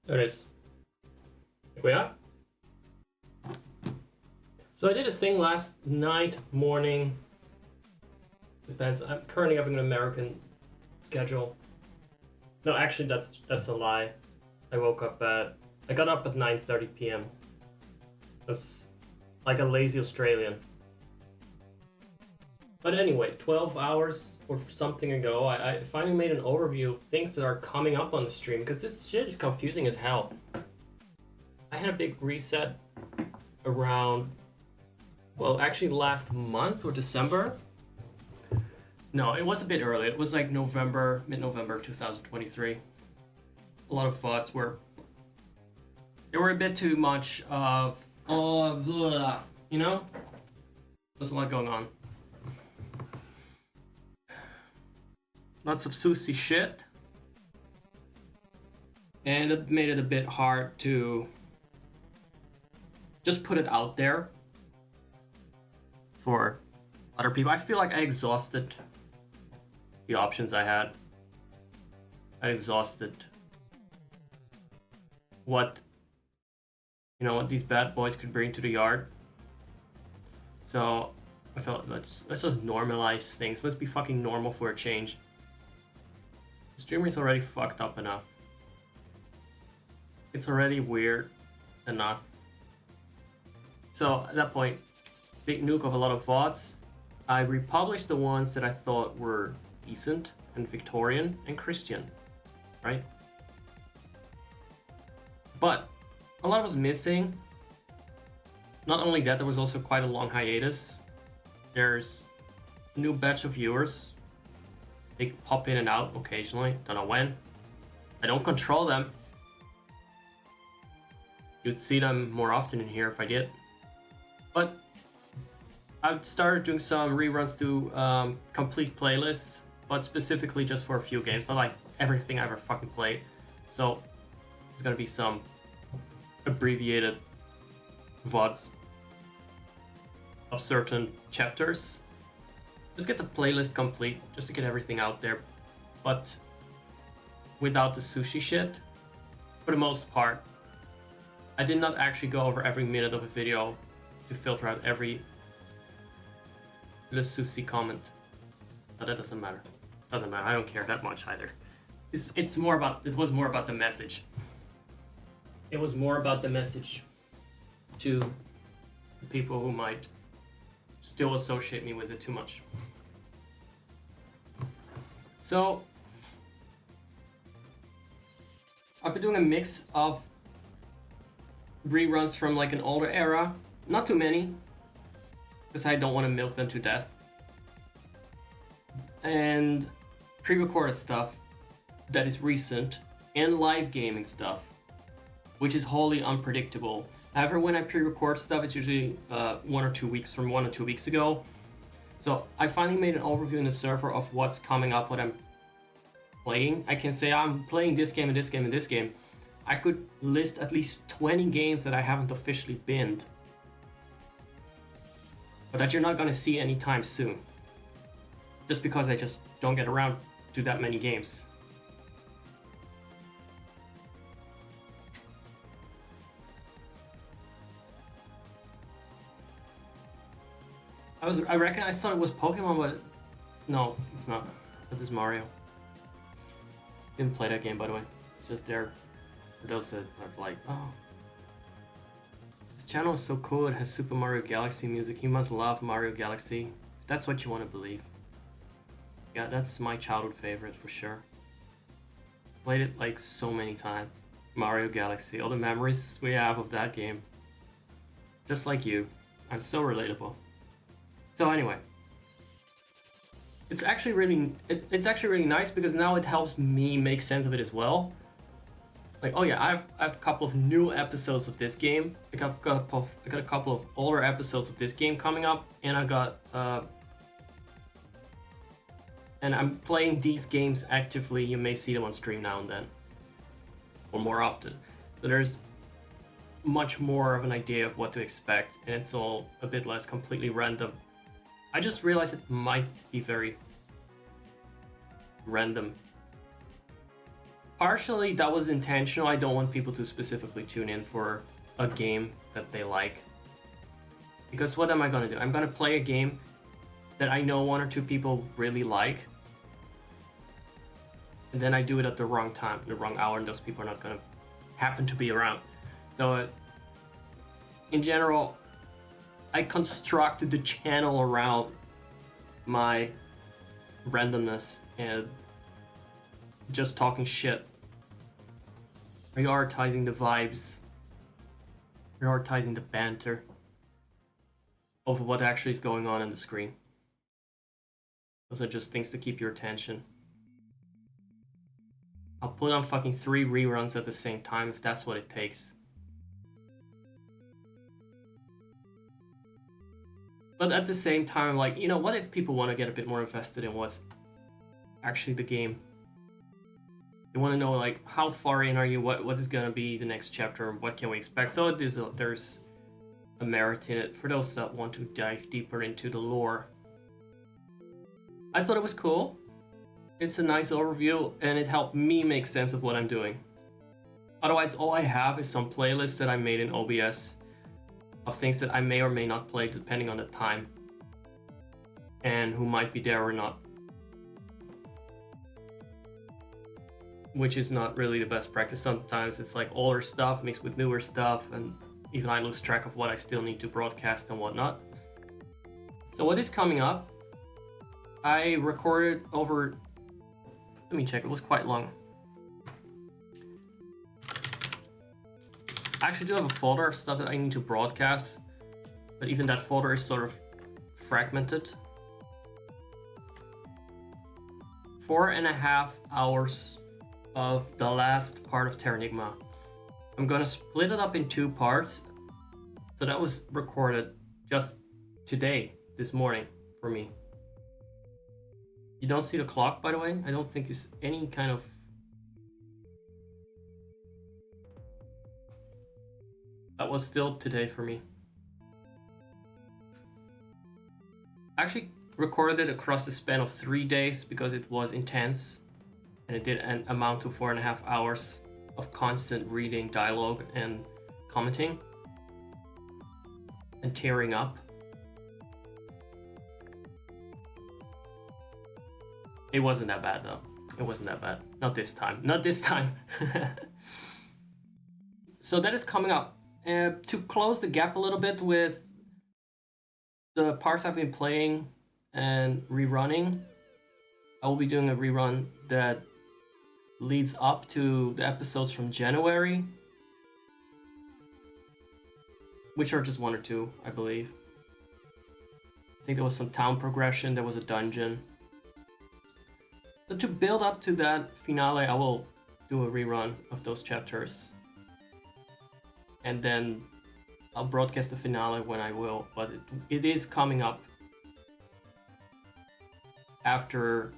There it is. Here we are. So I did a thing last night, morning. Depends. I'm currently having an American schedule. No, actually, that's a lie. I got up at 9:30 p.m. That's like a lazy Australian. But anyway, 12 hours or something ago, I finally made an overview of things that are coming up on the stream, because this shit is confusing as hell. I had a big reset around, well, actually last month or December. No, it was a bit early. It was like November, mid-November 2023. A lot of thoughts were a bit too much of, you know? There's a lot going on. Lots of Susie shit. And it made it a bit hard to just put it out there for other people. I feel like I exhausted the options I had. I exhausted what these bad boys could bring to the yard. So I felt let's just normalize things. Let's be fucking normal for a change. The streamer's already fucked up enough. It's already weird enough. So at that point, big nuke of a lot of VODs. I republished the ones that I thought were decent and Victorian and Christian, right? But a lot was missing. Not only that, there was also quite a long hiatus. There's a new batch of viewers. They pop in and out occasionally, don't know when. I don't control them. You'd see them more often in here if I did. But I've started doing some reruns to complete playlists, but specifically just for a few games, not like everything I ever fucking played. So there's gonna be some abbreviated VODs of certain chapters. Just get the playlist complete, just to get everything out there, but without the sushi shit. For the most part, I did not actually go over every minute of a video to filter out every little sushi comment. But that doesn't matter. Doesn't matter. I don't care that much either. It was more about the message. It was more about the message to the people who might still associate me with it too much. So I've been doing a mix of reruns from like an older era, not too many, because I don't want to milk them to death, and pre-recorded stuff that is recent, and live gaming stuff, which is wholly unpredictable. However, when I pre-record stuff, it's usually 1 or 2 weeks from 1 or 2 weeks ago. So I finally made an overview in the server of what's coming up, what I'm playing. I can say I'm playing this game and this game and this game. I could list at least 20 games that I haven't officially binned, but that you're not gonna see anytime soon. Just because I just don't get around to that many games. I thought it was Pokemon, but no, it's not. This is Mario. Didn't play that game, by the way. It's just there for those that are like, oh, this channel is so cool. It has Super Mario Galaxy music. You must love Mario Galaxy. If that's what you want to believe. Yeah, that's my childhood favorite for sure. Played it like so many times. Mario Galaxy, all the memories we have of that game. Just like you, I'm so relatable. So anyway, it's actually really nice because now it helps me make sense of it as well. like, oh yeah, I have a couple of new episodes of this game. Like I got a couple of older episodes of this game coming up, and I got and I'm playing these games actively. You may see them on stream now and then, or more often. So there's much more of an idea of what to expect, and it's all a bit less completely random. I just realized it might be very random. Partially that was intentional. I don't want people to specifically tune in for a game that they like. Because what am I gonna do? I'm gonna play a game that I know one or two people really like, and then I do it at the wrong time, the wrong hour, and those people are not gonna happen to be around. So in general, I constructed the channel around my randomness and just talking shit, prioritizing the vibes, prioritizing the banter over what actually is going on the screen. Those are just things to keep your attention. I'll put on fucking 3 reruns at the same time if that's what it takes. But at the same time, I'm like, you know, what if people want to get a bit more invested in what's actually the game? They want to know, like, how far in are you? What is going to be the next chapter? What can we expect? So there's a merit in it for those that want to dive deeper into the lore. I thought it was cool. It's a nice overview, and it helped me make sense of what I'm doing. Otherwise, all I have is some playlists that I made in OBS of things that I may or may not play depending on the time and who might be there or not. Which is not really the best practice. Sometimes it's like older stuff mixed with newer stuff, and even I lose track of what I still need to broadcast and whatnot. So what is coming up? I recorded over... Let me check, it was quite long. I actually do have a folder of stuff that I need to broadcast, but even that folder is sort of fragmented. 4.5 hours of the last part of Terranigma. I'm gonna split it up in 2 parts. So that was recorded just today, this morning, for me. You don't see the clock, by the way? I don't think it's any kind of... That was still today for me. I actually recorded it across the span of 3 days because it was intense. And it did amount to 4.5 hours of constant reading, dialogue, and commenting. And tearing up. It wasn't that bad though. It wasn't that bad. Not this time. Not this time. So that is coming up. To close the gap a little bit with the parts I've been playing and rerunning, I will be doing a rerun that leads up to the episodes from January, which are just 1 or 2, I believe. I think there was some town progression, there was a dungeon. So to build up to that finale, I will do a rerun of those chapters. And then I'll broadcast the finale when I will, but it is coming up after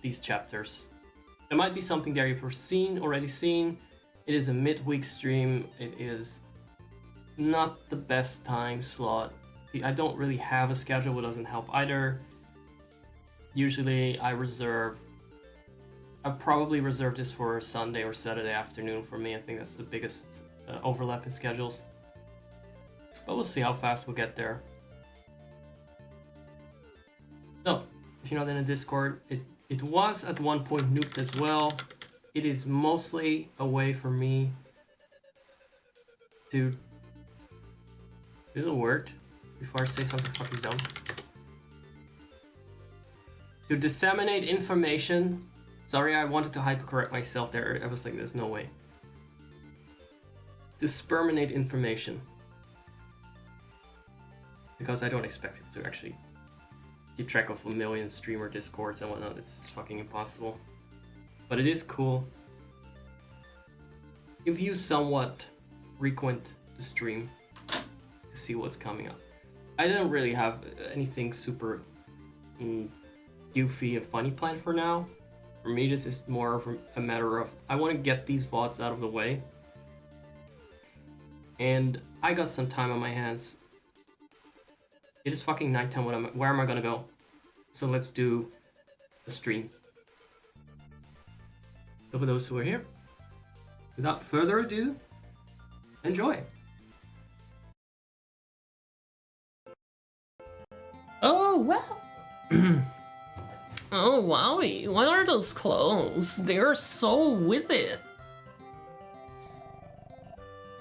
these chapters. There might be something there you've already seen. It is a midweek stream. It is not the best time slot. I don't really have a schedule, which doesn't help either. Usually I probably reserve this for Sunday or Saturday afternoon for me. I think that's the biggest overlap in schedules. But we'll see how fast we'll get there. So, if you're not in the Discord, it was at one point nuked as well. It is mostly a way for me to... Is it a word? Before I say something fucking dumb. To disseminate information. Sorry, I wanted to hypercorrect myself there. I was like, there's no way. Disperminate information. Because I don't expect people to actually keep track of a million streamer discords and whatnot. It's fucking impossible. But it is cool. if you somewhat frequent the stream to see what's coming up. I don't really have anything super goofy and funny planned for now. For me, this is more of a matter of I want to get these VODs out of the way. And I got some time on my hands. It is fucking nighttime. Where am I gonna go? So let's do a stream. So for those who are here, without further ado, enjoy. Oh, wow. Oh, wowie. What are those clothes? They're so with it.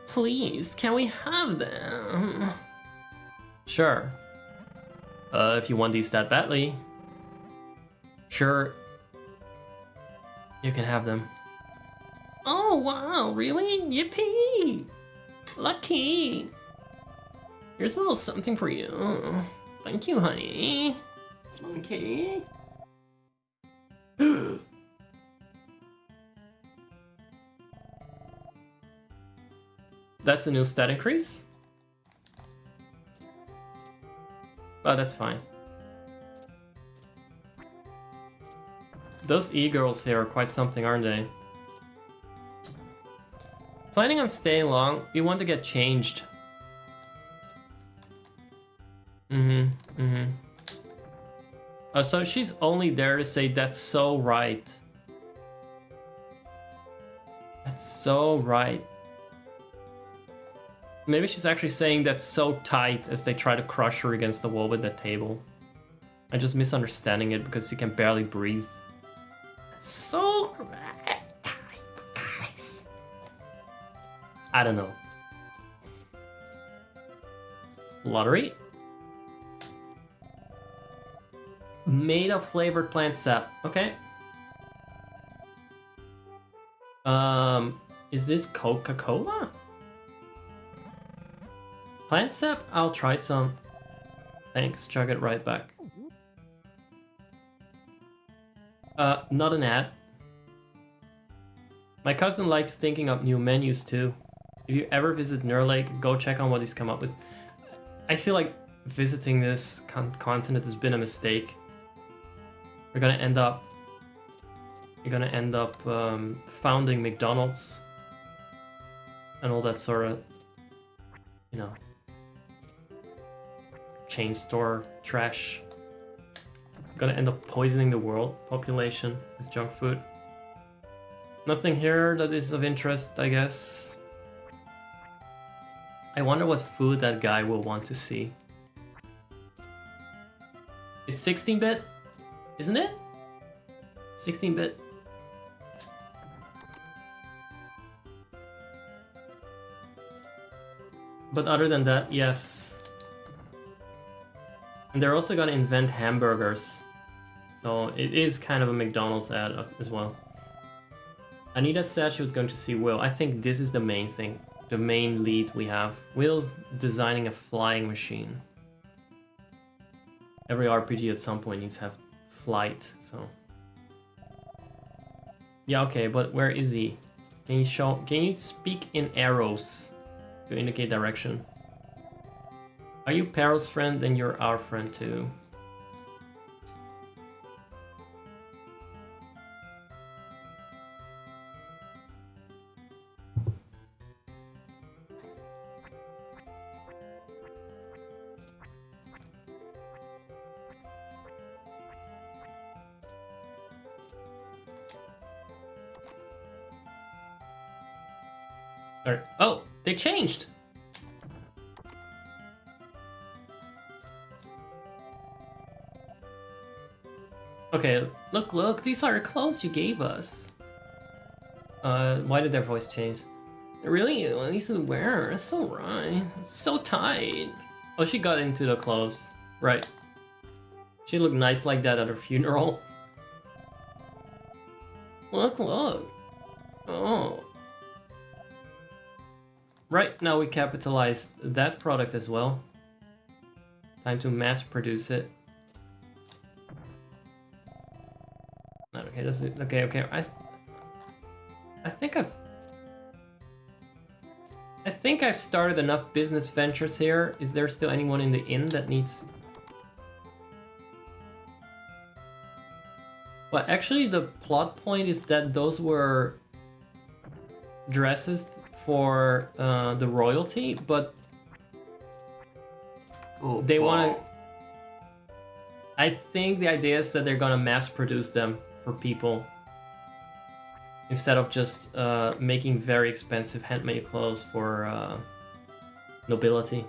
Please, can we have them? Sure. If you want these that badly, sure, you can have them. Oh, wow, really? Yippee! Lucky! Here's a little something for you. Thank you, honey. Okay. That's a new stat increase? Oh, that's fine. Those e-girls here are quite something, aren't they? Planning on staying long? We want to get changed. Oh, so she's only there to say that's so right. That's so right. Maybe she's actually saying that's so tight as they try to crush her against the wall with that table. I'm just misunderstanding it because you can barely breathe. So tight, guys. I don't know. Lottery? Made of flavored plant sap. Okay. Is this Coca-Cola? Plant sap? I'll try some. Thanks, chug it right back. Not an ad. My cousin likes thinking up new menus too. If you ever visit Nurlake, go check on what he's come up with. I feel like visiting this continent has been a mistake. We're gonna end up founding McDonald's and all that sort of, you know, chain store trash. Gonna end up poisoning the world population with junk food. Nothing here that is of interest, I guess. I wonder what food that guy will want to see. It's 16-bit, isn't it? 16-bit. But other than that, yes. And they're also gonna invent hamburgers. So it is kind of a McDonald's ad as well. Anita said she was going to see Will. I think this is the main thing. The main lead we have. Will's designing a flying machine. Every RPG at some point needs to have flight, so. Yeah, okay, but where is he? Can you speak in arrows to indicate direction? Are you Peril's friend? Then you're our friend too. Oh, they changed! Okay, look, these are the clothes you gave us. Why did their voice change? Really? What needs to wear? It's so right. It's so tight. Oh, she got into the clothes. Right. She looked nice like that at her funeral. Look. Oh. Right, now we capitalized that product as well. Time to mass produce it. Okay, okay. I think I've I think I've started enough business ventures here. Is there still anyone in the inn that needs... Well, actually, the plot point is that those were dresses for the royalty, but they want to... I think the idea is that they're gonna mass produce them for people instead of just making very expensive handmade clothes for nobility.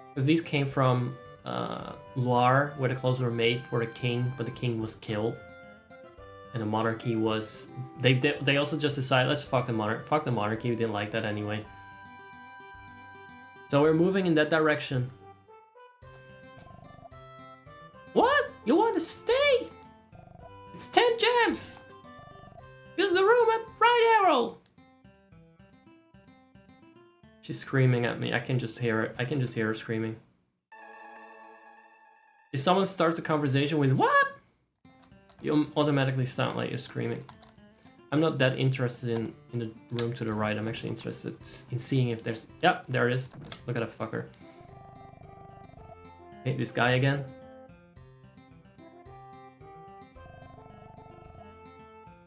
Because these came from Loire, where the clothes were made for the king, but the king was killed. And the monarchy was... They also just decided, let's fuck the monarchy. We didn't like that anyway. So we're moving in that direction. What? You want to stay? It's 10 gems! Use the room at right arrow! She's screaming at me. I can just hear it. I can just hear her screaming. If someone starts a conversation with what? You automatically sound like you're screaming. I'm not that interested in the room to the right. I'm actually interested in seeing if there's... Yep, there it is. Look at that fucker. Hey, this guy again.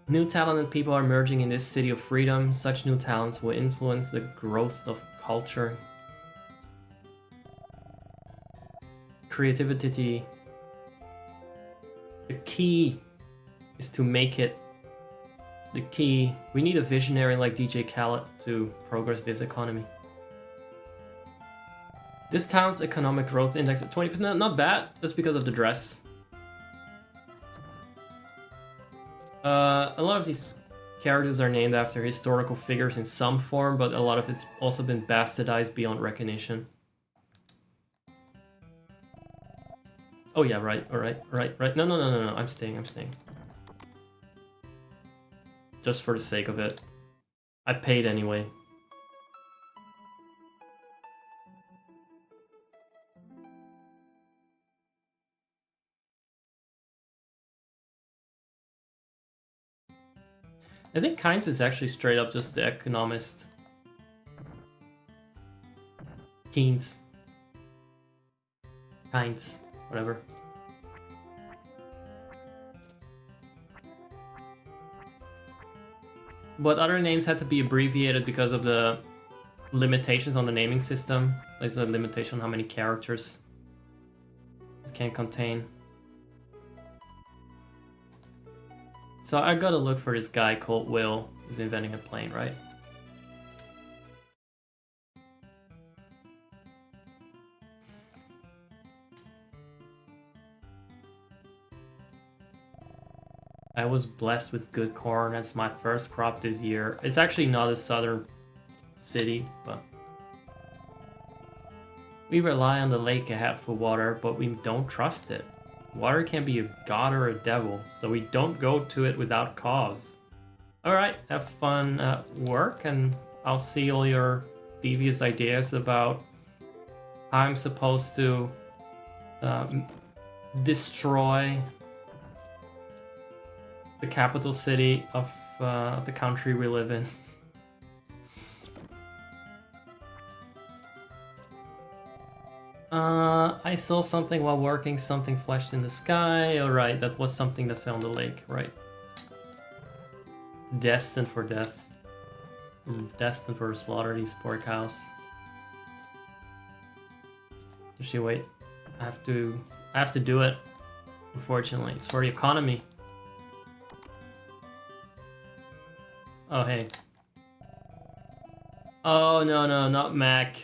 New talented people are emerging in this city of freedom. Such new talents will influence the growth of culture. Creativity. The key is to make it the key. We need a visionary like DJ Khaled to progress this economy. This town's economic growth index at 20%, not bad. That's because of the dress. A lot of these characters are named after historical figures in some form, but a lot of it's also been bastardized beyond recognition. Oh yeah, right, alright. No, I'm staying. Just for the sake of it. I paid anyway. I think Kynes is actually straight up just the economist. Kynes, whatever. But other names had to be abbreviated because of the limitations on the naming system. There's a limitation on how many characters it can contain. So I gotta look for this guy called Will, who's inventing a plane, right? I was blessed with good corn. That's my first crop this year. It's actually not a southern city, but... We rely on the lake ahead for water, but we don't trust it. Water can be a god or a devil, so we don't go to it without cause. Alright, have fun at work, and I'll see all your devious ideas about how I'm supposed to destroy the capital city of the country we live in. I saw something while working, something flashed in the sky. Alright, that was something that fell in the lake, right. Destined for death. Destined for slaughter, these poor cows. Actually, wait. I have to do it. Unfortunately, it's for the economy. Oh, hey. Oh, no, not Mac.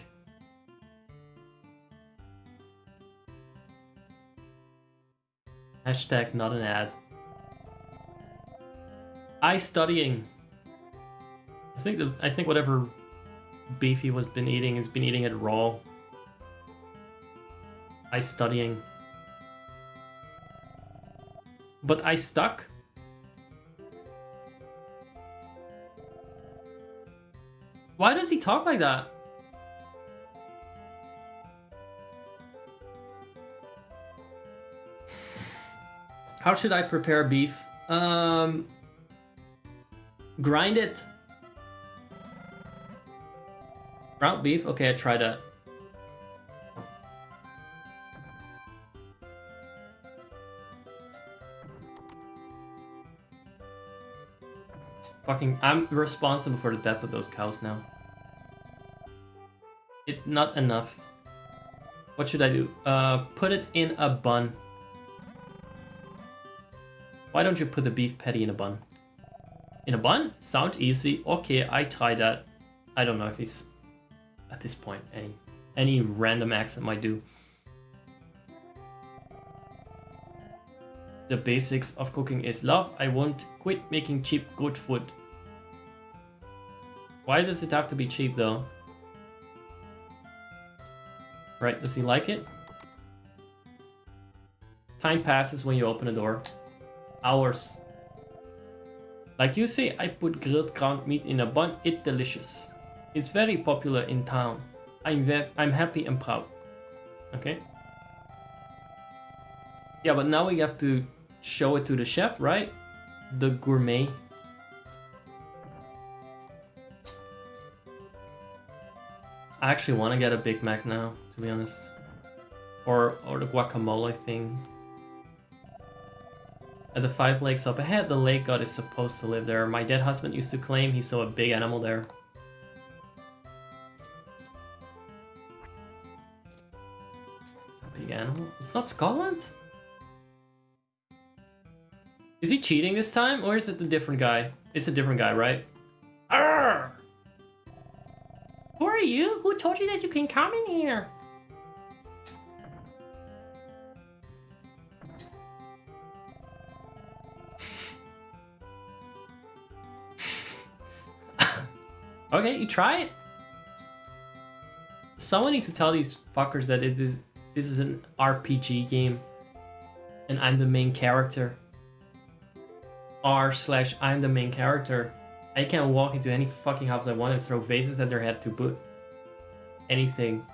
Hashtag not an ad. I studying. I think whatever beef he has been eating it raw. I studying. But I stuck. Why does he talk like that? How should I prepare beef? Grind it. Ground beef? Okay, I try that. Fucking, I'm responsible for the death of those cows now. Not enough. What should I do? Put it in a bun. Why don't you put the beef patty in a bun? In a bun? Sounds easy. Okay, I try that. I don't know if he's at this point any random accent might do. The basics of cooking is love. I won't quit making cheap good food. Why does it have to be cheap though? Right, does he like it? Time passes when you open a door. Hours. Like you say, I put grilled ground meat in a bun. It's delicious. It's very popular in town. I'm happy and proud. Okay. Yeah, but now we have to show it to the chef, right? The gourmet. I actually want to get a Big Mac now, to be honest. Or the guacamole thing. At the 5 lakes up ahead, the lake god is supposed to live there. My dead husband used to claim he saw a big animal there. A big animal? It's not Scotland? Is he cheating this time, or is it a different guy? It's a different guy, right? Arrgh! Who are you? Who told you that you can come in here? Okay, you try it. Someone needs to tell these fuckers that this is an RPG game, and I'm the main character. R/I'm the main character. I can walk into any fucking house I want and throw vases at their head to boot. Anything.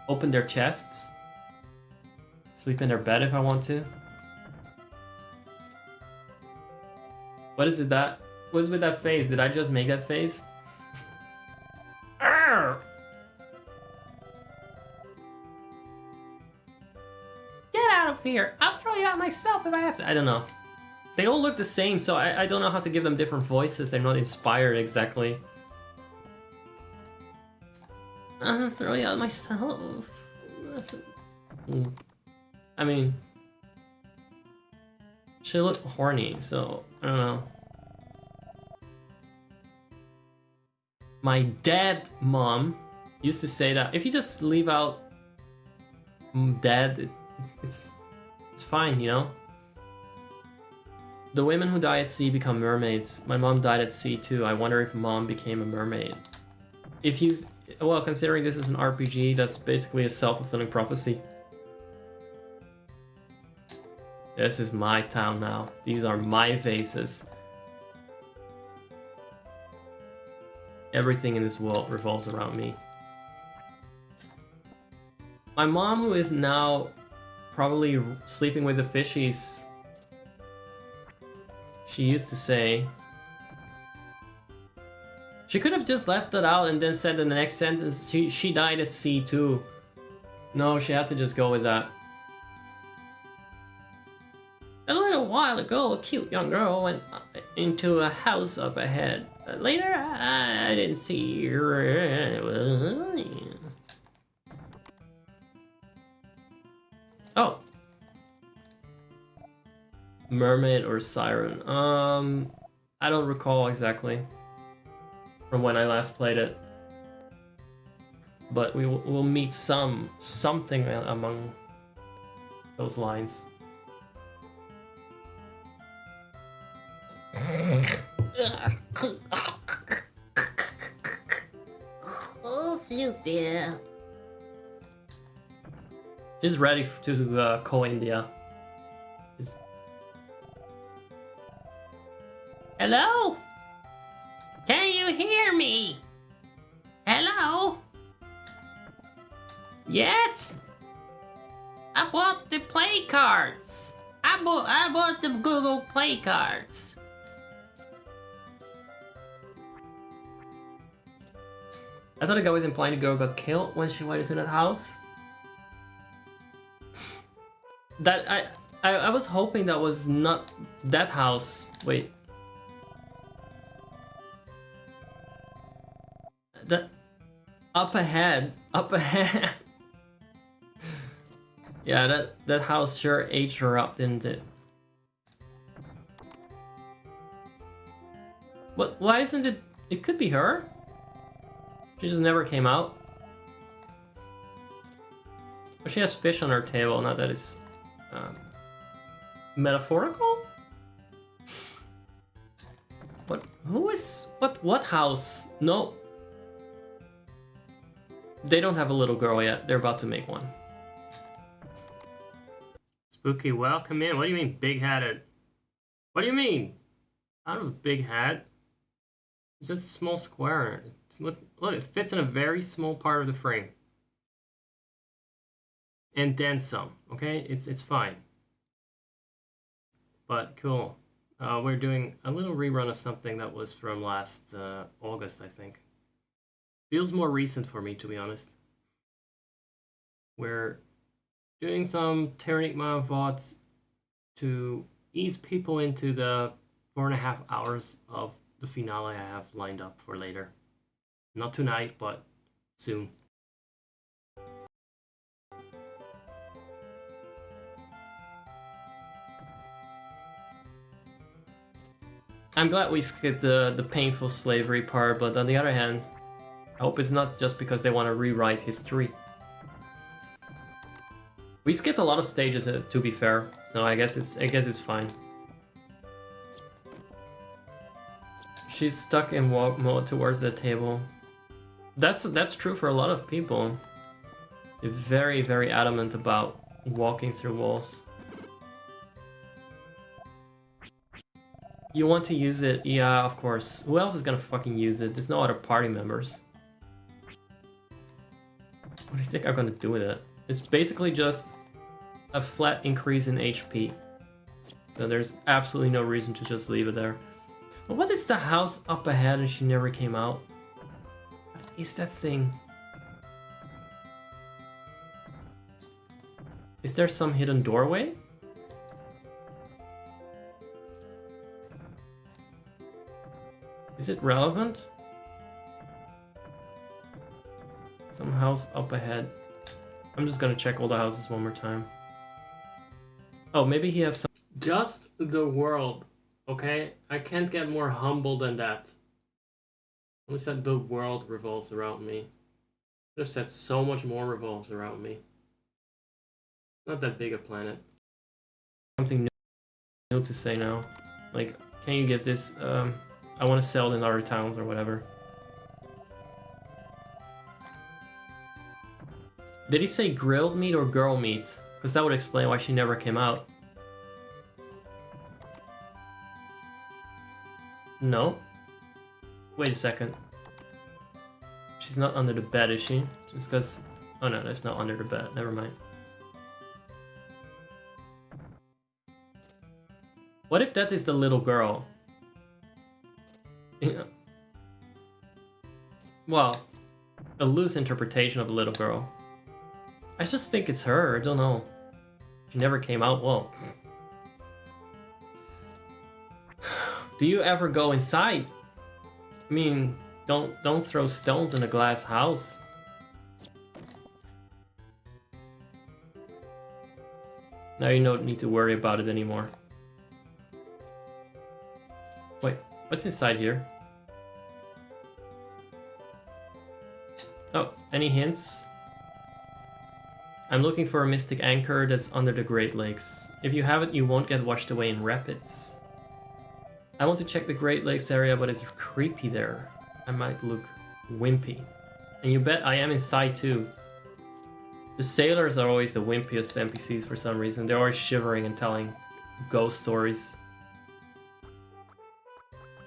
Open their chests. Sleep in their bed if I want to. What is it that? What's with that face? Did I just make that face? Arrgh! Get out of here! I'll throw you out myself if I have to. I don't know. They all look the same, so I don't know how to give them different voices. They're not inspired exactly. I'll throw you out myself. I mean, she looked horny, so I don't know. My dead mom used to say that if you just leave out dead, it's fine, you know? The women who die at sea become mermaids. My mom died at sea too. I wonder if mom became a mermaid. If you... Well, considering this is an RPG, that's basically a self-fulfilling prophecy. This is my town now. These are my vases. Everything in this world revolves around me. My mom, who is now probably sleeping with the fishies, she used to say... She could have just left that out and then said in the next sentence, she died at sea too. No, she had to just go with that. A little while ago, a cute young girl went into a house up ahead. Later, I didn't see her. Oh. Mermaid or siren? I don't recall exactly from when I last played it. But we'll meet something among those lines. Oh, dear. She's ready to call India. Hello? Can you hear me? Hello? Yes? I bought the play cards. I bought the Google Play cards. I thought the guy was implying the girl got killed when she went into that house. That I was hoping that was not that house. Wait. That up ahead. Yeah, that house sure aged her up, didn't it? What? Why isn't it? It could be her. She just never came out. But she has fish on her table. Not that it's metaphorical. What? Who is? What house? No. They don't have a little girl yet. They're about to make one. Spooky, welcome in. What do you mean big-headed? What do you mean? I don't have a big hat. It's just a small square. Look, it fits in a very small part of the frame. And then some, okay? It's fine. But cool. We're doing a little rerun of something that was from last August, I think. Feels more recent for me, to be honest. We're doing some Terranigma VODs to ease people into the 4.5 hours of the finale I have lined up for later. Not tonight, but soon. I'm glad we skipped the painful slavery part, but on the other hand, I hope it's not just because they want to rewrite history. We skipped a lot of stages, to be fair, so I guess it's fine. She's stuck in walk mode towards the table. That's true for a lot of people. They're very, very adamant about walking through walls. You want to use it? Yeah, of course. Who else is gonna fucking use it? There's no other party members. What do you think I'm gonna do with it? It's basically just a flat increase in HP. So there's absolutely no reason to just leave it there. But what is the house up ahead and she never came out? What is that thing? Is there some hidden doorway? Is it relevant? Some house up ahead. I'm just gonna check all the houses one more time. Oh, maybe he has some. Just the world, okay? I can't get more humble than that. I only said the world revolves around me. I could have said so much more revolves around me. Not that big a planet. Something new to say now. Like, can you give this, I want to sell it in other towns or whatever. Did he say grilled meat or girl meat? Because that would explain why she never came out. No. Wait a second. She's not under the bed, is she? Just because... Oh no, it's not under the bed. Never mind. What if that is the little girl? Yeah. Well, a loose interpretation of a little girl. I just think it's her. I don't know. She never came out. Whoa. Do you ever go inside? I mean, don't throw stones in a glass house. Now you don't need to worry about it anymore. Wait, what's inside here? Oh, any hints? I'm looking for a mystic anchor that's under the Great Lakes. If you have it, you won't get washed away in rapids. I want to check the Great Lakes area, but it's creepy there. I might look wimpy. And you bet I am inside too. The sailors are always the wimpiest NPCs for some reason. They're always shivering and telling ghost stories.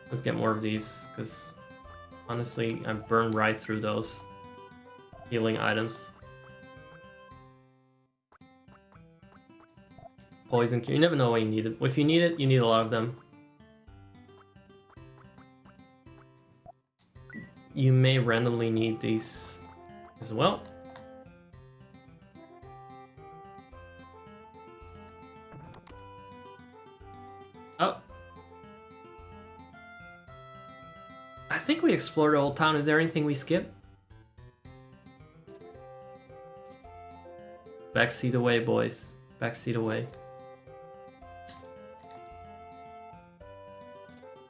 Let's get more of these, because honestly, I burned right through those healing items. Poison cure. You never know what you need it. If you need it, you need a lot of them. you may randomly need these as well. Oh. I think we explored the whole town. Is there anything we skipped? Backseat away, boys. Backseat away.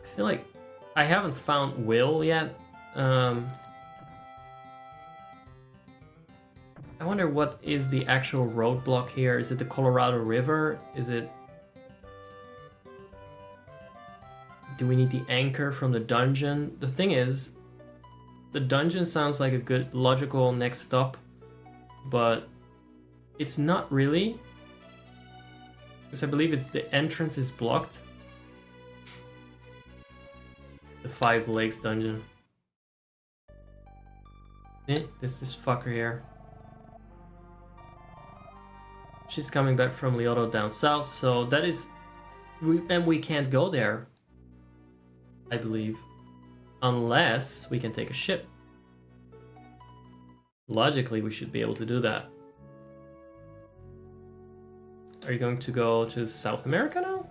I feel like I haven't found Will yet. I wonder what is the actual roadblock here. Is it the Colorado River? Is it... Do we need the anchor from the dungeon? The thing is, the dungeon sounds like a good logical next stop, but it's not really. Because I believe it's the entrance is blocked. The 5 Lakes dungeon. This fucker here. She's coming back from Lyoto down south, so that is... we can't go there, I believe. Unless we can take a ship. Logically, we should be able to do that. Are you going to go to South America now?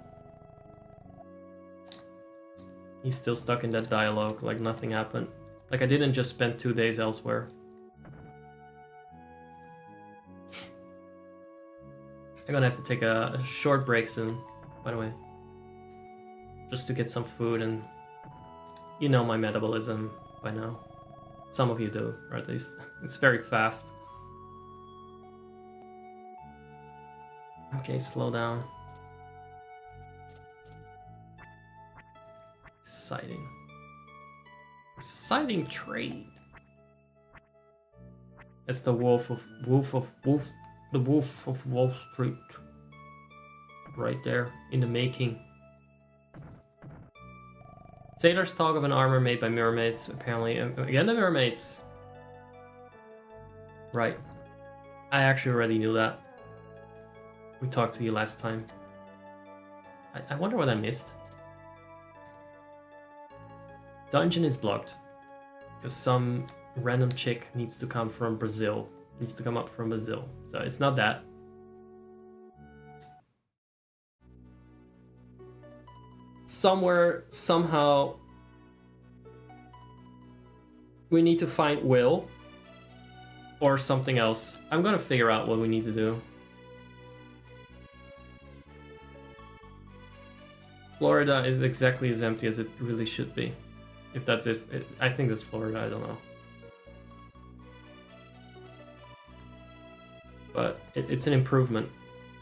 He's still stuck in that dialogue, like nothing happened. Like I didn't just spend 2 days elsewhere. I'm gonna have to take a short break soon, by the way. Just to get some food, and you know my metabolism by now. Some of you do, or at least. It's very fast. Okay, slow down. Exciting. Exciting trade. It's the Wolf of Wall Street. Right there, in the making. Sailors talk of an armor made by mermaids, apparently. Again, the mermaids. Right. I actually already knew that. We talked to you last time. I wonder what I missed. Dungeon is blocked. Because some random chick needs to come from Brazil. Needs to come up from Brazil. So it's not that. Somewhere, somehow, we need to find Will. Or something else. I'm gonna figure out what we need to do. Florida is exactly as empty as it really should be. If that's it. I think that's Florida, I don't know. But it's an improvement,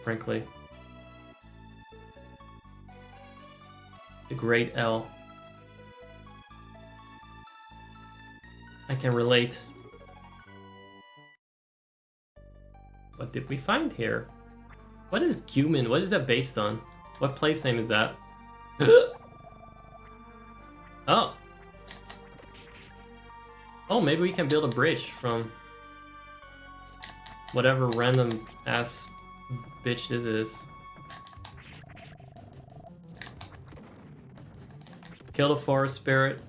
frankly. The Great L. I can relate. What did we find here? What is Gumin? What is that based on? What place name is that? Oh. Oh, maybe we can build a bridge from whatever random ass bitch this is. Kill the forest spirit.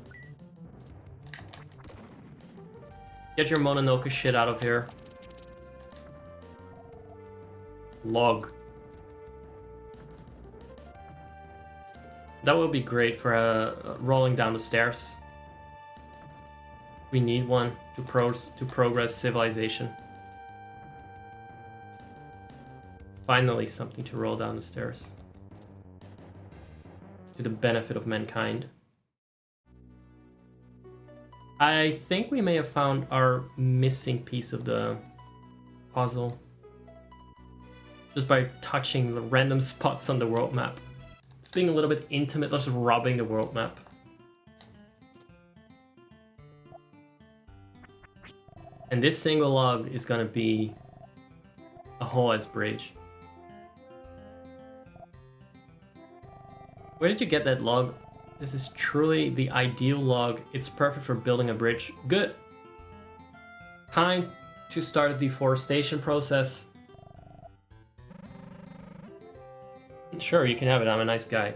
Get your Mononoke shit out of here. Log. That would be great for rolling down the stairs. We need one to progress civilization. Finally, something to roll down the stairs. To the benefit of mankind. I think we may have found our missing piece of the puzzle. Just by touching the random spots on the world map. Just being a little bit intimate, just rubbing the world map. And this single log is gonna be a whole ass bridge. Where did you get that log? This is truly the ideal log. It's perfect for building a bridge. Good. Time to start the deforestation process. Sure, you can have it. I'm a nice guy.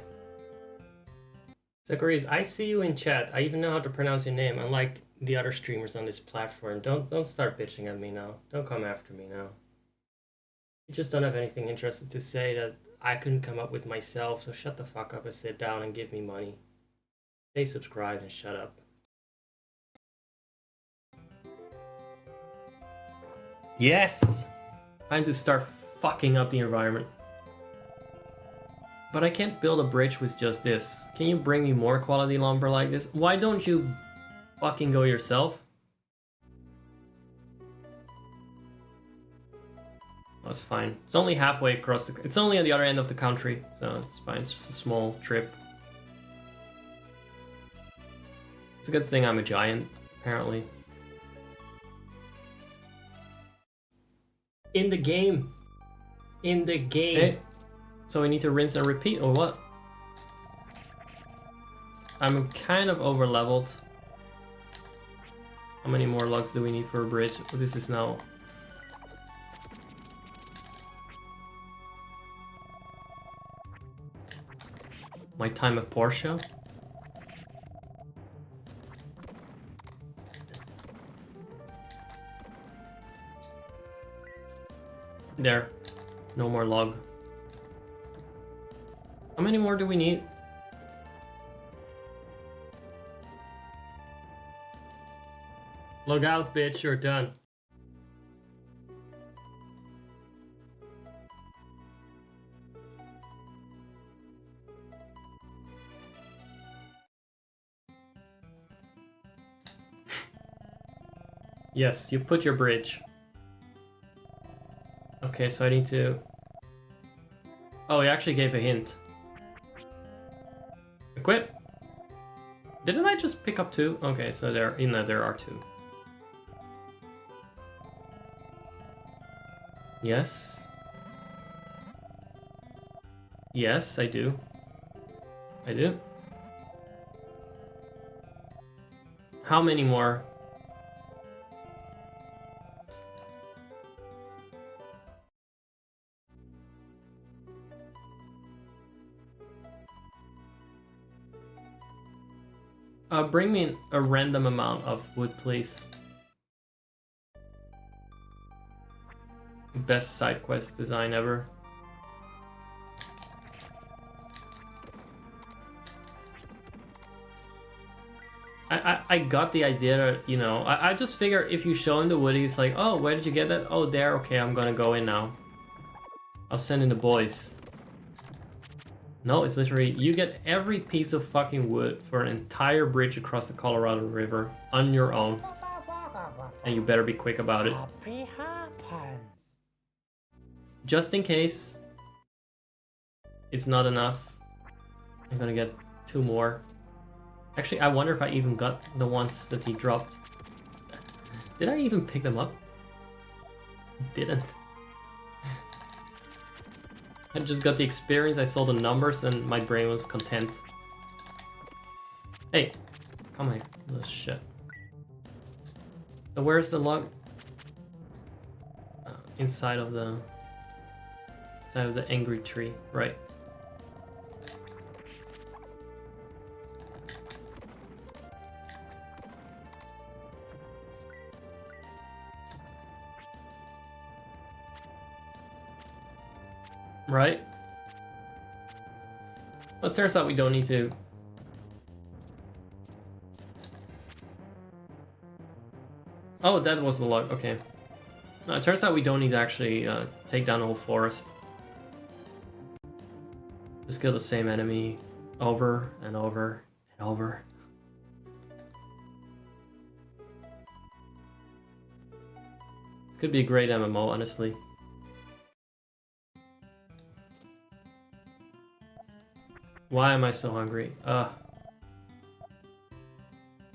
Zacharias, I see you in chat. I even know how to pronounce your name. Unlike the other streamers on this platform. Don't start bitching at me now. Don't come after me now. You just don't have anything interesting to say that I couldn't come up with myself, so shut the fuck up and sit down and give me money. Stay subscribed and shut up. Yes! Time to start fucking up the environment. But I can't build a bridge with just this. Can you bring me more quality lumber like this? Why don't you fucking go yourself? That's fine. It's only halfway across the... It's only at the other end of the country, so it's fine. It's just a small trip. It's a good thing I'm a giant, apparently. In the game. In the game. Okay. So we need to rinse and repeat, or what? I'm kind of over leveled. How many more logs do we need for a bridge? This is now... my time at Porsche. There. No more log. How many more do we need? Log out, bitch. You're done. Yes, you put your bridge. Okay, so I need to... Oh, he actually gave a hint. Equip. Didn't I just pick up 2? Okay, so there are 2. Yes. Yes, I do. I do. How many more? Bring me a random amount of wood, please. Best side quest design ever. I got the idea that, you know, I just figure if you show him the wood, he's like, oh, where did you get that? Oh, there, okay, I'm gonna go in now. I'll send in the boys. No, it's literally, you get every piece of fucking wood for an entire bridge across the Colorado River on your own. And you better be quick about it. Just in case it's not enough, I'm gonna get 2 more. Actually, I wonder if I even got the ones that he dropped. Did I even pick them up? Didn't. I just got the experience, I saw the numbers, and my brain was content. Hey, come on. Oh, shit. So where's the log? Inside of the angry tree, right? Right? Well, it turns out we don't need to. Oh, that was the log. Okay. No, it turns out we don't need to actually take down the whole forest. Just kill the same enemy over and over and over. Could be a great MMO, honestly. Why am I so hungry?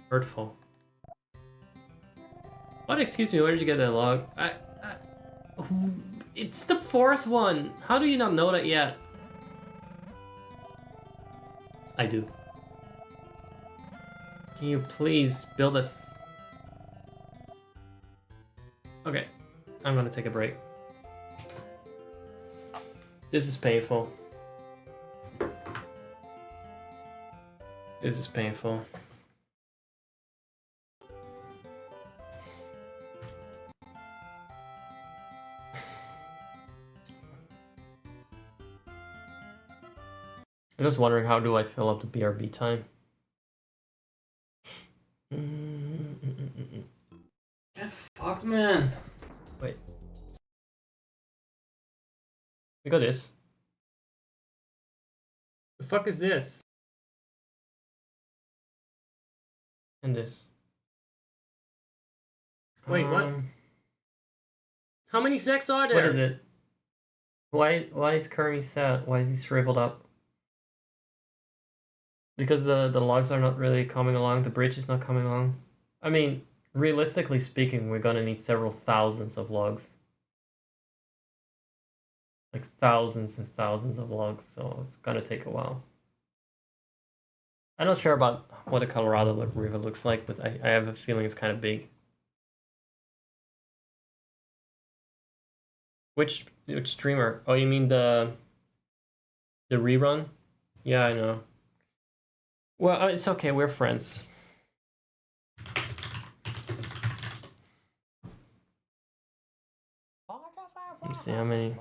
Hurtful. What? Excuse me, where did you get that log? It's the fourth one! How do you not know that yet? I do. Can you please build a... Okay, I'm gonna take a break. This is painful. This is painful. I'm just wondering, how do I fill up the BRB time? Get fucked, man. Wait. We got this. The fuck is this? And this. Wait, what? How many Zeks are there? What is it? Why is Kermie sad? Why is he shriveled up? Because the logs are not really coming along, the bridge is not coming along. I mean, realistically speaking, we're gonna need several thousands of logs. Like thousands and thousands of logs, so it's gonna take a while. I'm not sure about what the Colorado River looks like, but I have a feeling it's kind of big. Which streamer? Oh, you mean the rerun? Yeah, I know. Well, it's okay. We're friends. Let me see how many.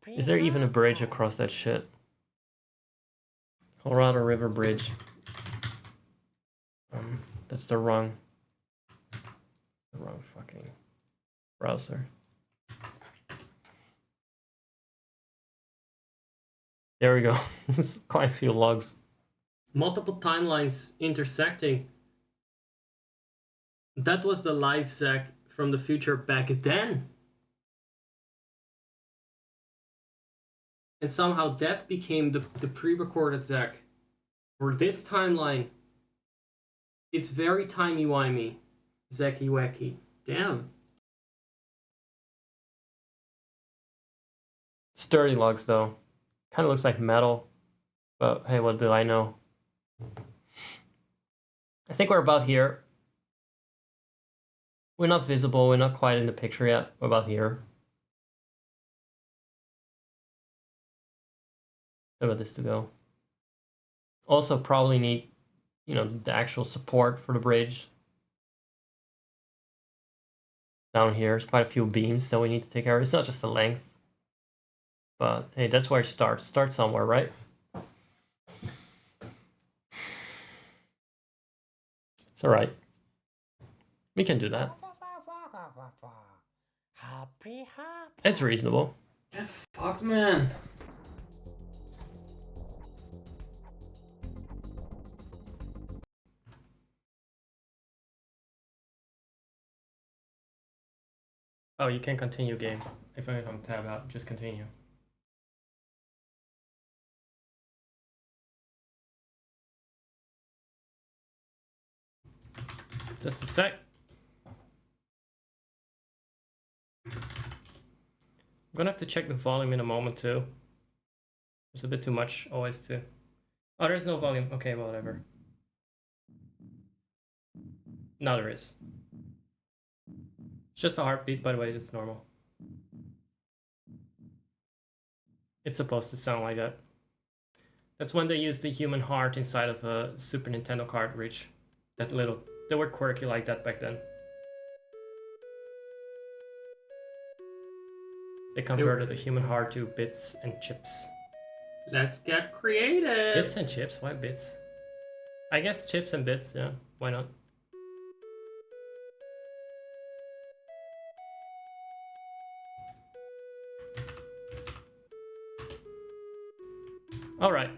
Is there even a bridge across that shit? Colorado River Bridge. That's the wrong fucking browser. There we go. There's quite a few logs. Multiple timelines intersecting. That was the live Zek from the future back then. And somehow that became the pre-recorded Zek for this timeline. It's very timey-wimey. Zeki wacky. Damn. Sturdy logs though. Kind of looks like metal. But hey, what do I know? I think we're about here. We're not visible. We're not quite in the picture yet. We're about here. About this to go. Also, probably need, you know, the actual support for the bridge. Down here, there's quite a few beams that we need to take care of. It's not just the length. But hey, that's where it starts. Start somewhere, right? It's alright. We can do that. It's reasonable. Get fucked, man. Oh, you can continue game. If I'm tab out, just continue. Just a sec. I'm gonna have to check the volume in a moment too. There's a bit too much always too. Oh, there's no volume. Okay, well, whatever. Now there is. It's just a heartbeat, by the way, it's normal. It's supposed to sound like that. That's when they used the human heart inside of a Super Nintendo cartridge. That little... They were quirky like that back then. They converted the human heart to bits and chips. Let's get creative. Bits and chips? Why bits? I guess chips and bits, yeah. Why not? Alright.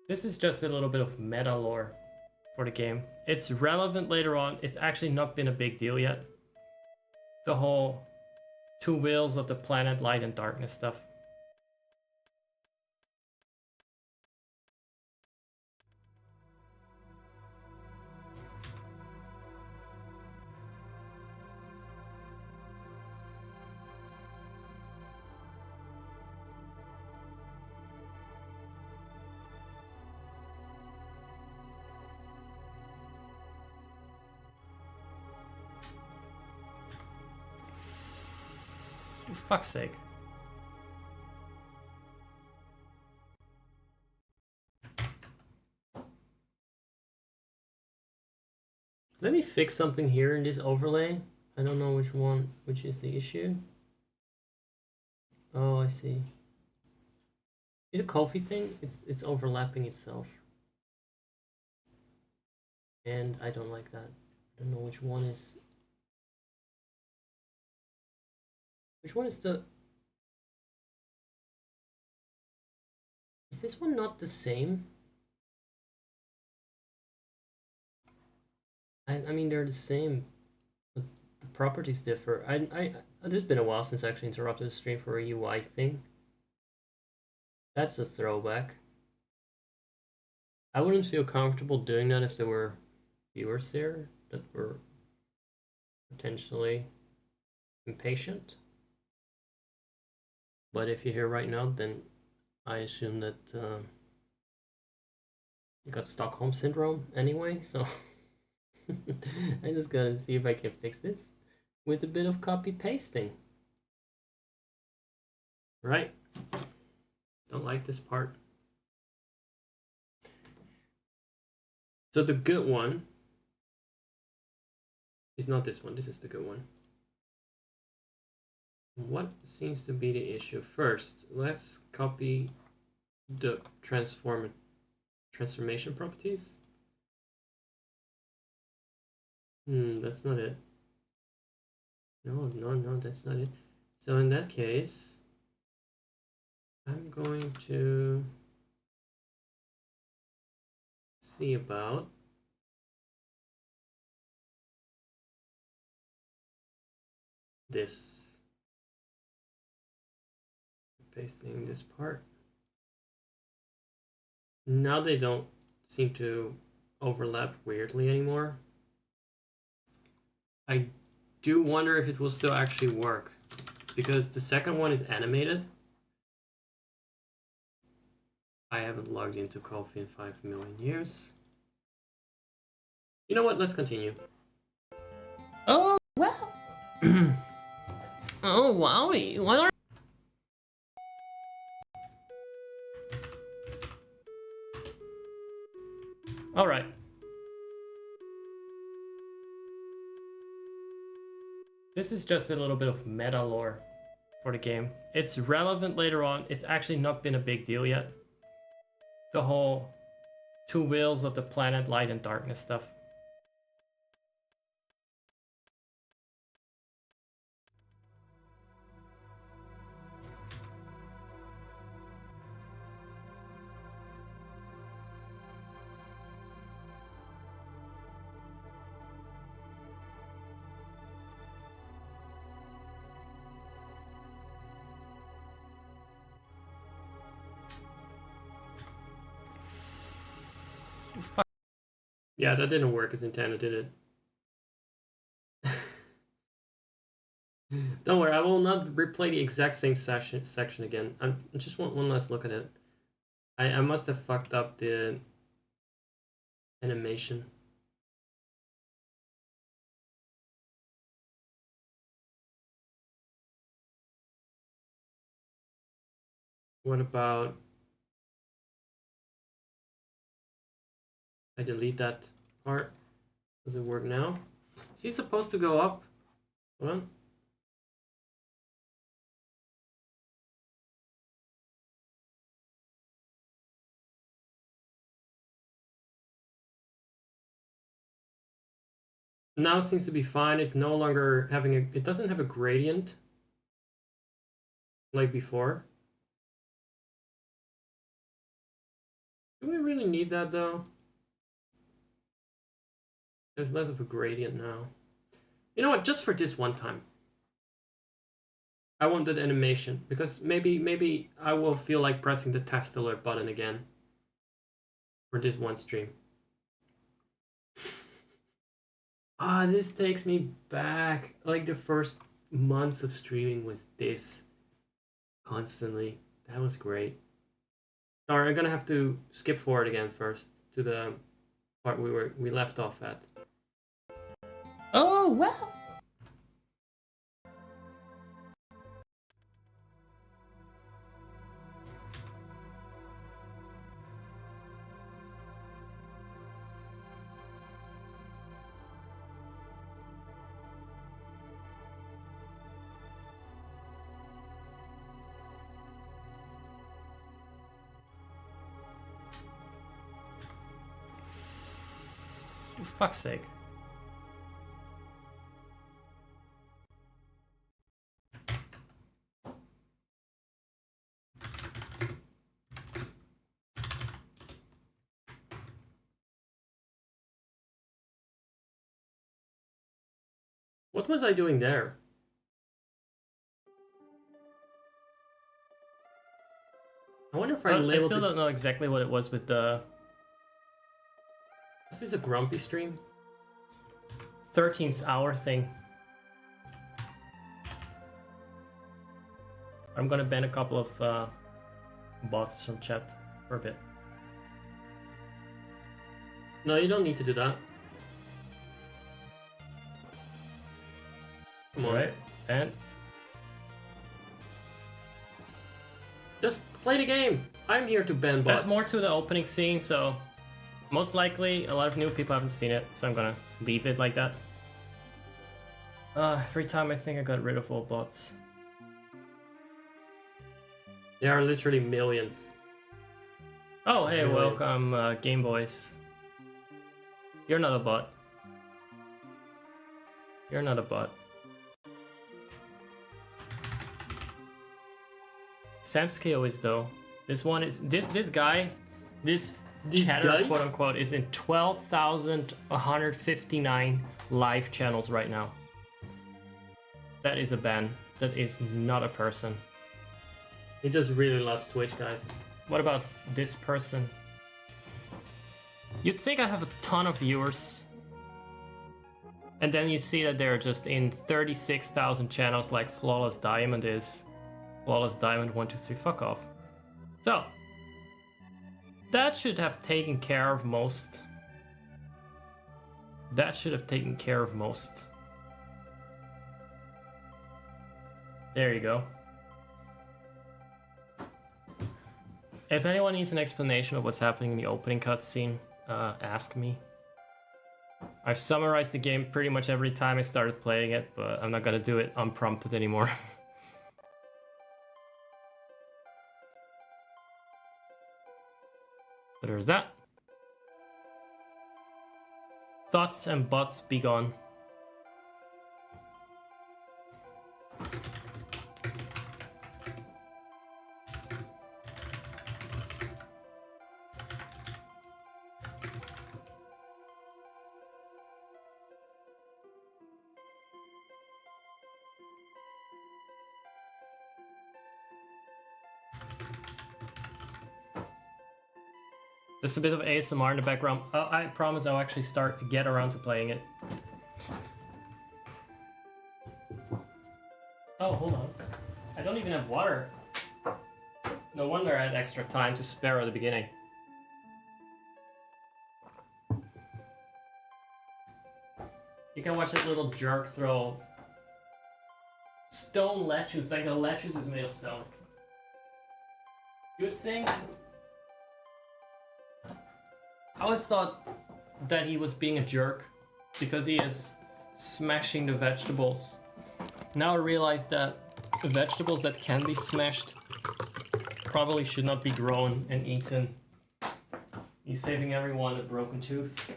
This is just a little bit of meta lore for the game. It's relevant later on. It's actually not been a big deal yet. The whole two wheels of the planet, light and darkness stuff. For fuck's sake. Let me fix something here in this overlay. I don't know which is the issue. Oh, I see. The coffee thing, it's overlapping itself. And I don't like that. I don't know which one is... Which one is the... Is this one not the same? I mean, they're the same, but the properties differ. It's been a while since I actually interrupted the stream for a UI thing. That's a throwback. I wouldn't feel comfortable doing that if there were viewers there that were potentially impatient. But if you're here right now, then I assume that you got Stockholm Syndrome anyway, so I'm just gonna see if I can fix this with a bit of copy pasting. Right. Don't like this part. So the good one is not this one. This is the good one. What seems to be the issue? First, let's copy the transformation properties. That's not it. No, that's not it. So in that case, I'm going to see about this. Pasting this part. Now they don't seem to overlap weirdly anymore. I do wonder if it will still actually work, because the second one is animated. I haven't logged into Coffee in 5 million years. You know what? Let's continue. Oh, wow. Oh, wowie. What are... All right. This is just a little bit of meta lore for the game. It's relevant later on. It's actually not been a big deal yet. The whole two wheels of the planet, light and darkness stuff. Yeah, that didn't work as intended, did it? Don't worry, I will not replay the exact same section again. I just want one last look at it. I must have fucked up the animation. What about... I delete that part. Does it work now? Is he supposed to go up? Hold on. Now it seems to be fine. It's no longer having a... It doesn't have a gradient like before. Do we really need that though? There's less of a gradient now. You know what? Just for this one time, I want that animation, because maybe I will feel like pressing the test alert button again for this one stream. Ah, this takes me back. Like the first months of streaming was this constantly. That was great. Sorry, I'm gonna have to skip forward again first to the part we left off at. Oh, wow. for fuck's sake. What was I doing there? I wonder if I Well, I labeled still this. don't know exactly what it was with the Is this a grumpy stream? 13th hour thing. I'm gonna ban a couple of bots from chat for a bit. No, you don't need to do that. Come on. Alright, and Just play the game. I'm here to ban bots. there's more to the opening scene, so most likely a lot of new people haven't seen it, so I'm gonna leave it like that. Every time I think I got rid of all bots. There are literally millions. Oh, hey, Millions. welcome, Game Boys. You're not a bot. You're not a bot. Samskio is though. This one is this guy, this chatter guy? quote unquote is in 12,159 live channels right now. That is a ban. That is not a person. He just really loves Twitch, guys. What about this person? You'd think I have a ton of viewers. And then you see that they're just in 36,000 channels like Flawless Diamond is. Flawless Diamond 123, fuck off. So, that should have taken care of most. That should have taken care of most. There you go. If anyone needs an explanation of what's happening in the opening cutscene, ask me. I've summarized the game pretty much every time I started playing it, but I'm not gonna do it unprompted anymore. So there's that. Thoughts and bots be gone. There's a bit of ASMR in the background. I promise I'll actually get around to playing it. Oh, hold on. I don't even have water. No wonder I had extra time to spare at the beginning. You can watch that little jerk throw stone lettuce, like the lettuce is made of stone. Good thing. I always thought that he was being a jerk because he is smashing the vegetables. Now I realize that the vegetables that can be smashed probably should not be grown and eaten. He's saving everyone a broken tooth.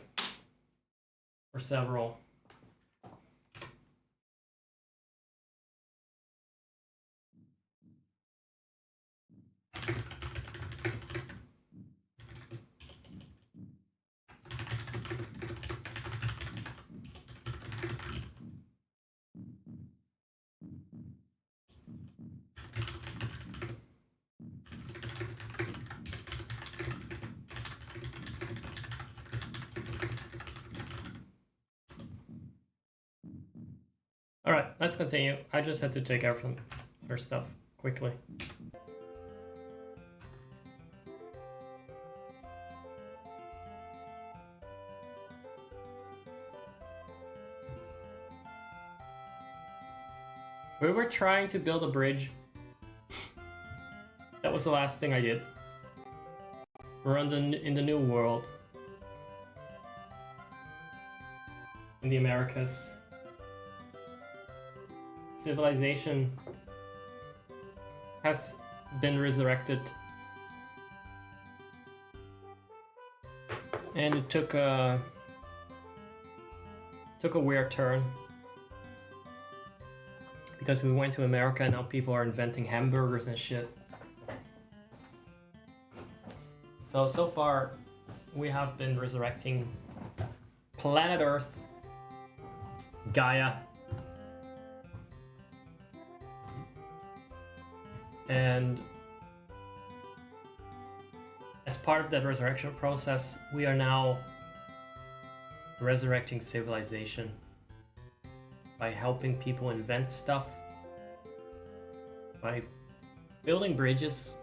Or several. Alright, let's continue. I just had to take out some her stuff quickly. We were trying to build a bridge. That was the last thing I did. We're in the new world. In the Americas. Civilization has been resurrected. And it took took a weird turn. Because we went to America and now people are inventing hamburgers and shit. So far, we have been resurrecting planet Earth, Gaia, and as part of that resurrection process, we are now resurrecting civilization by helping people invent stuff, by building bridges,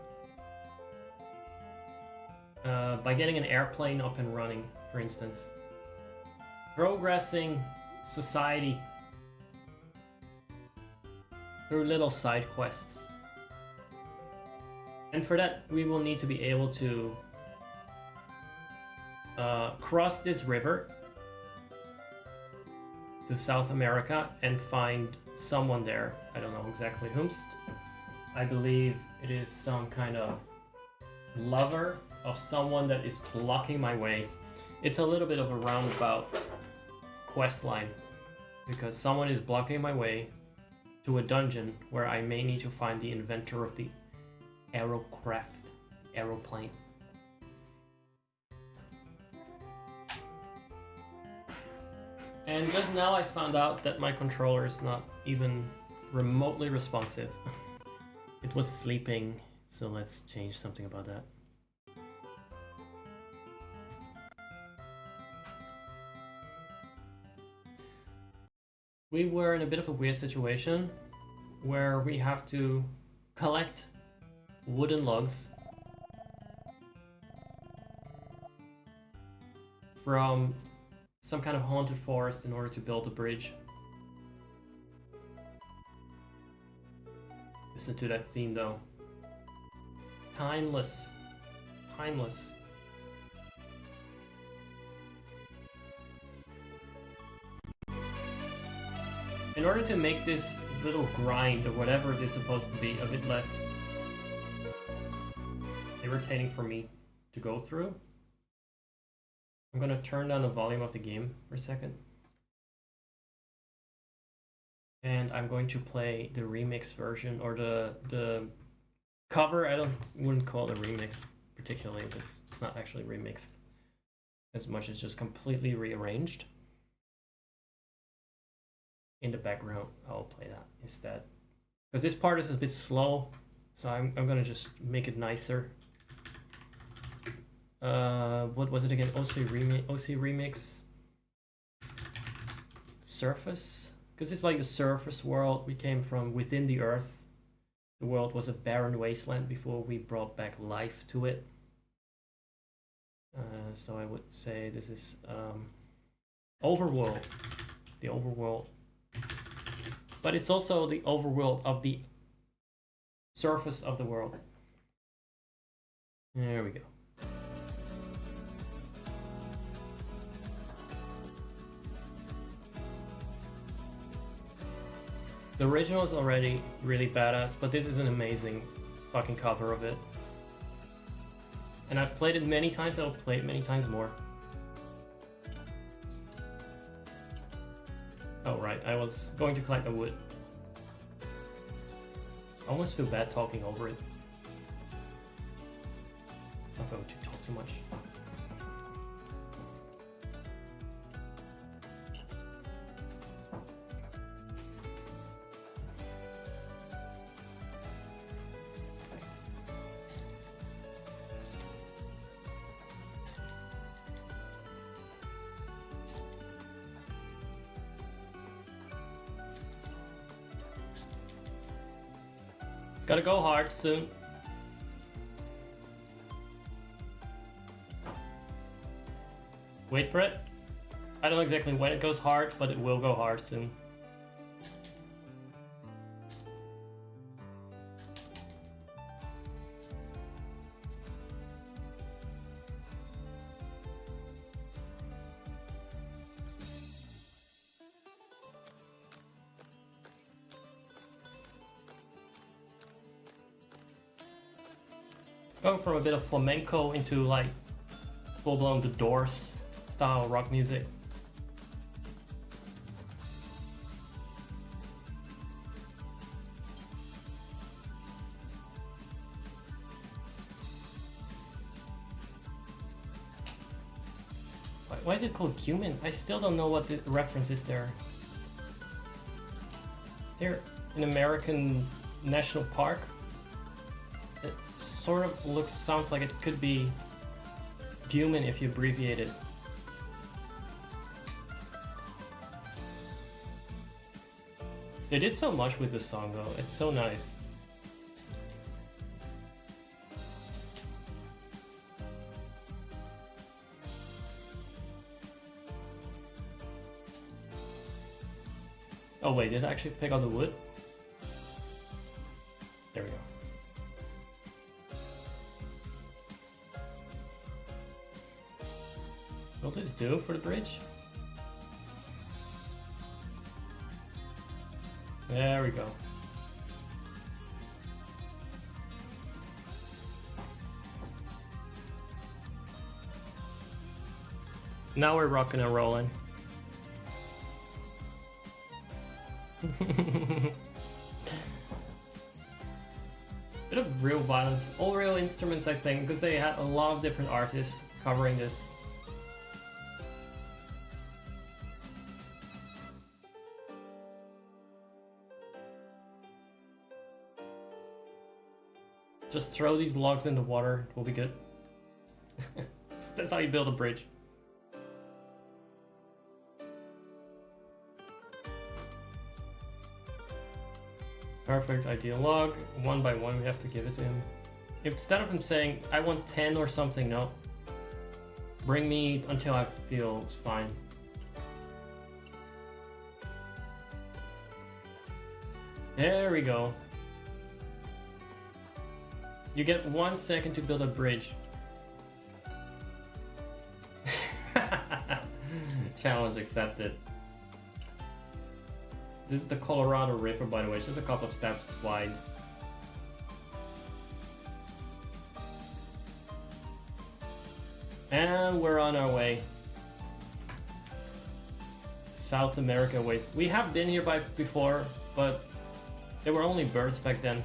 by getting an airplane up and running, for instance. Progressing society through little side quests. And for that, we will need to be able to cross this river to South America and find someone there. I don't know exactly whomst. I believe it is some kind of lover of someone that is blocking my way. It's a little bit of a roundabout quest line because someone is blocking my way to a dungeon where I may need to find the inventor of the aeroplane. And just now I found out that my controller is not even remotely responsive. It was sleeping, so let's change something about that. We were in a bit of a weird situation where we have to collect wooden logs from some kind of haunted forest in order to build a bridge. Listen to that theme though. Timeless. Timeless. In order to make this little grind or whatever it is supposed to be a bit less irritating for me to go through, I'm gonna turn down the volume of the game for a second. And I'm going to play the remix version or the cover. Wouldn't call it a remix particularly because it's not actually remixed as much as just completely rearranged. In the background, I'll play that instead. Because this part is a bit slow, so I'm gonna just make it nicer. What was it again? OC Remix. Surface? Because it's like the surface world. We came from within the earth. The world was a barren wasteland before we brought back life to it. So I would say this is overworld. The overworld. But it's also the overworld of the surface of the world. There we go. The original is already really badass, but this is an amazing fucking cover of it. And I've played it many times, I'll play it many times more. Oh right, I was going to collect the wood. I almost feel bad talking over it. Not going to talk too much. Gotta go hard soon. Wait for it. I don't know exactly when it goes hard, but it will go hard soon. Going from a bit of flamenco into like full-blown The Doors style rock music. Why is it called human? I still don't know what the reference is there. Is there an American national park? It sort of sounds like it could be human if you abbreviate it. They did so much with this song though, it's so nice. Oh wait, did I actually pick out the wood? There we go. Will this do for the bridge? There we go. Now we're rocking and rolling. Bit of real violence. All real instruments, I think, because they had a lot of different artists covering this. Just throw these logs in the water, it will be good. That's how you build a bridge. Perfect, ideal log. One by one we have to give it to him. Instead of him saying, I want 10 or something, no. Bring me until I feel fine. There we go. You get 1 second to build a bridge. Challenge accepted. This is the Colorado River, by the way. It's just a couple of steps wide. And we're on our way. South America ways. We have been here before, but there were only birds back then.